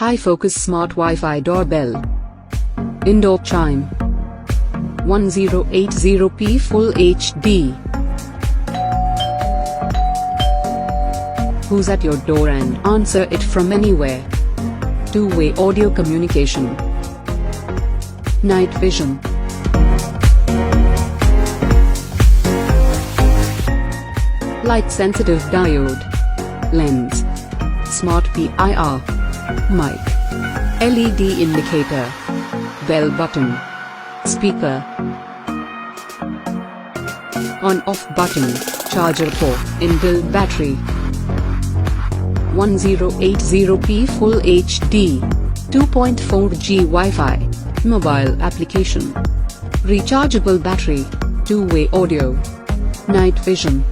HiFocus Smart Wi-Fi Doorbell. Indoor Chime. 1080p Full HD. Who's at your door and answer it from anywhere? Two-way audio communication. Night vision. Light-sensitive diode. Lens. Smart PIR. Mic. LED indicator. Bell button. Speaker. On-off button. Charger port. Inbuilt battery. 1080p Full HD. 2.4G Wi-Fi. Mobile application. Rechargeable battery. Two-way audio. Night vision.